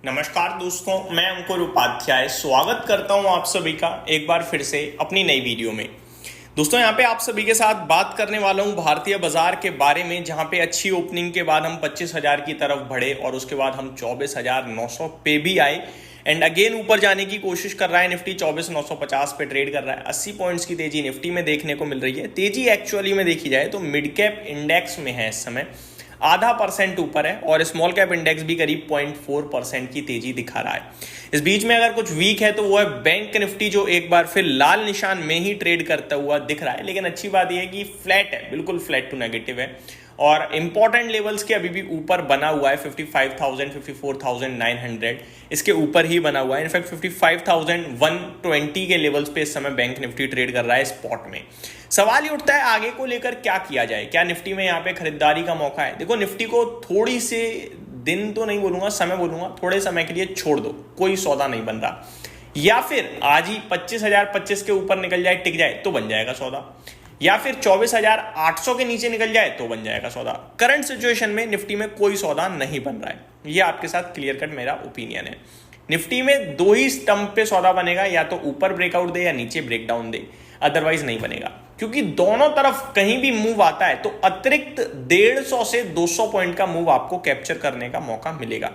नमस्कार दोस्तों, मैं अंकुर उपाध्याय स्वागत करता हूं आप सभी का एक बार फिर से अपनी नई वीडियो में। दोस्तों यहां पे आप सभी के साथ बात करने वाला हूं भारतीय बाजार के बारे में, जहां पे अच्छी ओपनिंग के बाद हम 25,000 की तरफ बढ़े और उसके बाद हम 24,900 पे भी आए एंड अगेन ऊपर जाने की कोशिश कर रहा है। निफ्टी 24,950 पे ट्रेड कर रहा है। 80 पॉइंट्स की तेजी निफ्टी में देखने को मिल रही है। तेजी एक्चुअली में देखी जाए तो मिड कैप इंडेक्स में है इस समय 0.5% ऊपर है और स्मॉल कैप इंडेक्स भी करीब 0.4% की तेजी दिखा रहा है। इस बीच में अगर कुछ वीक है तो वो है बैंक निफ्टी, जो एक बार फिर लाल निशान में ही ट्रेड करता हुआ दिख रहा है। लेकिन अच्छी बात यह है कि फ्लैट है, बिल्कुल फ्लैट टू नेगेटिव है और इंपॉर्टेंट लेवल्स के अभी भी ऊपर बना हुआ है। 55,000 54,900 इसके ऊपर ही बना हुआ है। इनफैक्ट 55,120 के लेवल्स पे इस समय बैंक निफ्टी ट्रेड कर रहा है स्पॉट में। सवाल ये उठता है आगे को लेकर क्या किया जाए, क्या निफ्टी में यहाँ पे खरीदारी का मौका है। देखो, निफ्टी को थोड़ी से दिन तो नहीं बोलूंगा, समय बोलूंगा, थोड़े समय के लिए छोड़ दो, कोई सौदा नहीं बन रहा। या फिर आज ही 25,025 के ऊपर निकल जाए, टिक जाए तो बन जाएगा सौदा, या फिर 24,800 के नीचे निकल जाए तो बन जाएगा सौदा। करंट सिचुएशन में निफ्टी में कोई सौदा नहीं बन रहा है। ये आपके साथ क्लियर कट मेरा ओपिनियन है। निफ्टी में दो ही स्टंप पे सौदा बनेगा, या तो ऊपर ब्रेकआउट दे या नीचे ब्रेकडाउन दे, अदरवाइज नहीं बनेगा। क्योंकि दोनों तरफ कहीं भी मूव आता है तो अतिरिक्त 150 से 200 पॉइंट का मूव आपको कैप्चर करने का मौका मिलेगा।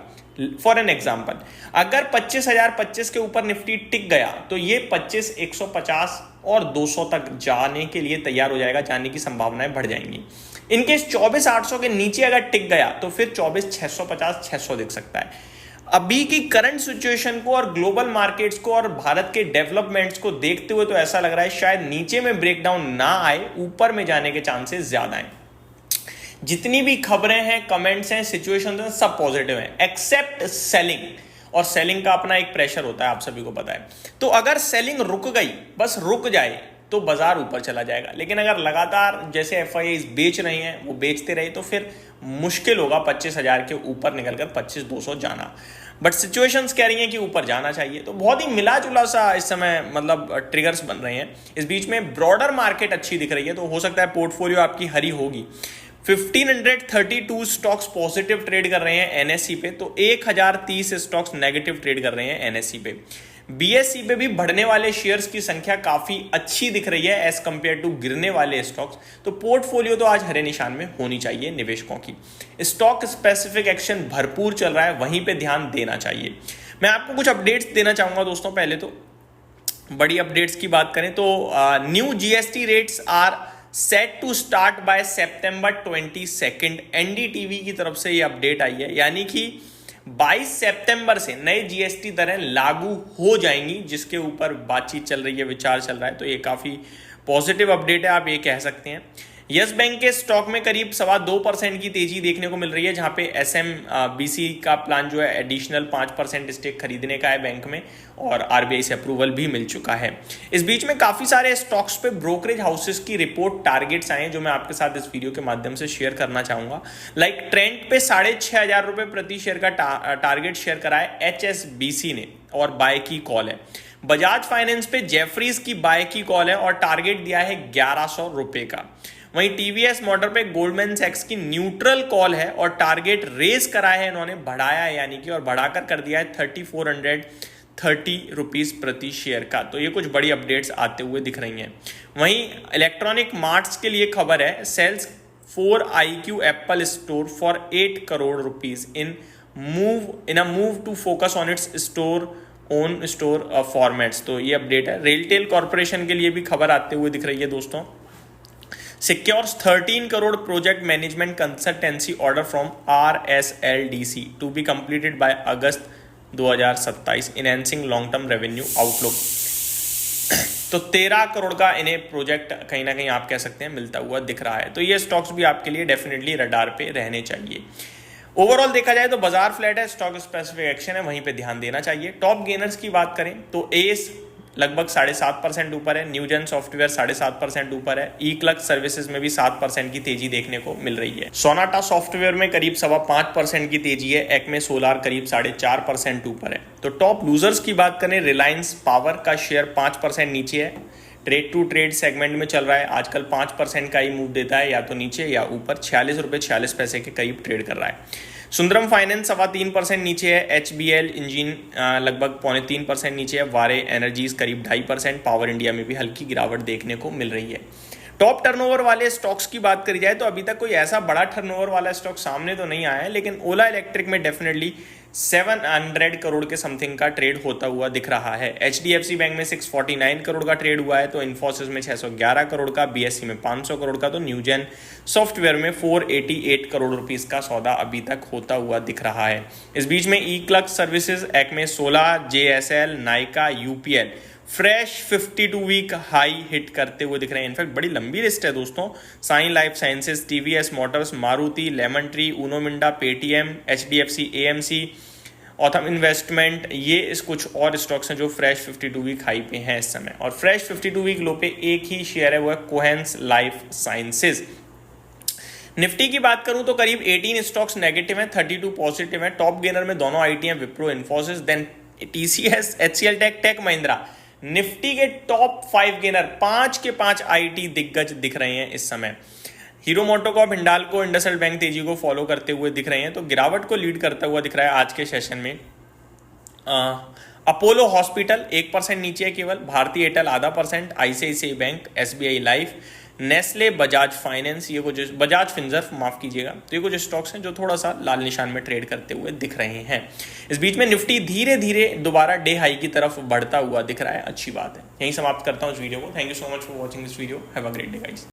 फॉर एन एग्जाम्पल, अगर 25,025 के ऊपर निफ्टी टिक गया तो ये 25,150 और 200 तक जाने के लिए तैयार हो जाएगा, जाने की संभावनाएं बढ़ जाएंगी। इनकेस 24,800 के नीचे अगर टिक गया तो फिर 24,650 600 दिख सकता है। अभी की करंट सिचुएशन को और ग्लोबल मार्केट्स को और भारत के डेवलपमेंट्स को देखते हुए तो ऐसा लग रहा है शायद नीचे में ब्रेकडाउन ना आए, ऊपर में जाने के चांसेस ज्यादा हैं। जितनी भी खबरें हैं, कमेंट्स हैं, सिचुएशंस हैं, सब पॉजिटिव हैं एक्सेप्ट सेलिंग। और सेलिंग का अपना एक प्रेशर होता है, आप सभी को पता है। तो अगर सेलिंग रुक गई, बस रुक जाए, तो बाजार ऊपर चला जाएगा। लेकिन अगर लगातार जैसे एफआईआईज बेच रही हैं वो बेचते रहे तो फिर मुश्किल होगा 25,000 के ऊपर निकलकर 25,200 जाना। बट सिचुएशंस कह रही हैं कि ऊपर जाना चाहिए। तो बहुत ही मिला जुला सा इस समय मतलब ट्रिगर्स बन रहे हैं। इस बीच में ब्रॉडर मार्केट अच्छी दिख रही है, तो हो सकता है पोर्टफोलियो आपकी हरी होगी। 1532 स्टॉक्स पॉजिटिव ट्रेड कर रहे हैं एनएससी पे, तो 1030 स्टॉक्स नेगेटिव ट्रेड कर रहे हैं एनएससी पे। बीएससी पे भी बढ़ने वाले शेयर्स की संख्या काफी अच्छी दिख रही है एज कंपेयर टू गिरने वाले स्टॉक्स। तो पोर्टफोलियो तो आज हरे निशान में होनी चाहिए निवेशकों की। स्टॉक स्पेसिफिक एक्शन भरपूर चल रहा है, वहीं पे ध्यान देना चाहिए। मैं आपको कुछ अपडेट्स देना चाहूंगा दोस्तों। पहले तो बड़ी अपडेट्स की बात करें तो new GST rates are set to start by September 22। NDTV की तरफ से ये अपडेट आई है, यानी कि 22 सितंबर से नए जीएसटी दरें लागू हो जाएंगी, जिसके ऊपर बातचीत चल रही है, विचार चल रहा है। तो ये काफी पॉजिटिव अपडेट है, आप ये कह सकते हैं। यस बैंक के स्टॉक में करीब 2.25% की तेजी देखने को मिल रही है, जहां पे एसएमबीसी का प्लान जो है एडिशनल 5% स्टेक खरीदने का है बैंक में, और आरबीआई से अप्रूवल भी मिल चुका है। इस बीच में काफी सारे स्टॉक्स पे ब्रोकरेज हाउसेस की रिपोर्ट टारगेट्स आए, जो मैं आपके साथ इस वीडियो के माध्यम से शेयर करना चाहूंगा। लाइक ट्रेंड पे 6,500 रुपए प्रति शेयर का टारगेट शेयर करा है एचएसबीसी ने, और बाय की कॉल है। बजाज फाइनेंस पे जेफरीज की बाय की कॉल है और टारगेट दिया है 1,100 रुपए का। वहीं टीवीएस मोटर पे गोल्डमैन सैक्स की न्यूट्रल कॉल है और टारगेट रेस करा है इन्होंने, बढ़ाया है यानी कि, और बढ़ाकर कर दिया है 3,430 रुपीज प्रति शेयर का। तो ये कुछ बड़ी अपडेट्स आते हुए दिख रही हैं। वहीं इलेक्ट्रॉनिक मार्ट्स के लिए खबर है, sells 4 IQ Apple store for 8 crore rupees in a move to focus on its own store formats. तो ये अपडेट है। रेलटेल कॉर्पोरेशन के लिए भी खबर आते हुए दिख रही है दोस्तों। secures 13 crore project management consultancy order from RSLDC to be completed by August 2027, enhancing long term revenue outlook। तो 13 करोड़ का इन्हें प्रोजेक्ट कहीं ना कहीं आप कह सकते हैं मिलता हुआ दिख रहा है। तो ये स्टॉक्स भी आपके लिए डेफिनेटली रडार पे रहने चाहिए। ओवरऑल देखा जाए तो बाजार फ्लैट है, स्टॉक स्पेसिफिक एक्शन है, वहीं पे ध्यान देना चाहिए। टॉप गेनर्स की बात करें तो एस लगभग 7.5% ऊपर है, न्यूजन सॉफ्टवेयर 7.5% ऊपर है, ई क्लर्क सर्विसेज में भी 7% की तेजी देखने को मिल रही है। सोनाटा सॉफ्टवेयर में करीब 5.25% की तेजी है, एक्मे सोलार करीब 4.5% ऊपर है। तो टॉप लूजर्स की बात करें, रिलायंस पावर का शेयर 5% नीचे है, ट्रेड टू ट्रेड सेगमेंट में चल रहा है, आजकल 5% का ही मूव देता है, या तो नीचे या ऊपर, 46 रुपये 46 पैसे के करीब ट्रेड कर रहा है। सुंदरम फाइनेंस 3.25% नीचे है, HBL इंजीन लगभग 3.25% नीचे है, वारे एनर्जीज करीब 2.5%, पावर इंडिया में भी हल्की गिरावट देखने को मिल रही है। टॉप टर्नओवर वाले स्टॉक्स की बात करी जाए तो अभी तक कोई ऐसा बड़ा टर्नओवर वाला स्टॉक सामने तो नहीं आया है, लेकिन ओला इलेक्ट्रिक में डेफिनेटली 700 करोड़ के समथिंग का ट्रेड होता हुआ दिख रहा है। HDFC बैंक में 649 करोड़ का ट्रेड हुआ है, तो इन्फोसिस में 611 करोड़ का, BSE में 500 करोड़ का, तो न्यूजेन सॉफ्टवेयर में 488 करोड़ रुपीस का सौदा अभी तक होता हुआ दिख रहा है। इस बीच में E-Clerx services, Acme 16, JSL, Nykaa, UPL fresh 52 week high hit करते हुए दिख रहे हैं। इनफैक्ट बड़ी लंबी लिस्ट है दोस्तों। Sai Life Sciences, TVS Motors, Maruti, Lemon Tree, Uno Minda, Paytm, HDFC, AMC, Authum Investment, ये इस कुछ और स्टॉक्स हैं जो फ्रेश 52 वीक हाई पे हैं इस समय। और फ्रेश 52 वीक लो पे एक ही शेयर है, वो है कोहेंस लाइफ साइंसेज। निफ्टी की बात करूं तो करीब 18 स्टॉक्स नेगेटिव हैं, 32 पॉजिटिव हैं। टॉप गेनर में दोनों आईटी हैं, Wipro, Infosys, then TCS, HCL tech, tech Mahindra. Nifty के टॉप 5 गेनर 5 के 5 आईटी दिग्गज दिख रहे हैं इस समय। Hero MotoCorp, Hindalco, IndusInd bank तेजी को फॉलो करते हुए दिख रहे हैं, तो गिरावट को लीड करता हुआ दिख रहा है आज के सेशन में। अपोलो हॉस्पिटल 1% नीचे है केवल, भारतीय Airtel 0.5%, ICICI bank, SBI life, Nestle, Bajaj finance, ये कुछ बजाज फिनसर्व माफ कीजिएगा, तो ये कुछ स्टॉक्स हैं जो थोड़ा सा लाल निशान में ट्रेड करते हुए दिख रहे हैं। इस बीच में निफ्टी धीरे धीरे दोबारा डे हाई की तरफ बढ़ता हुआ दिख रहा है, अच्छी बात है। यही समाप्त करता हूँ इस वीडियो को। Thank you so much for watching this video. Have a great day guys.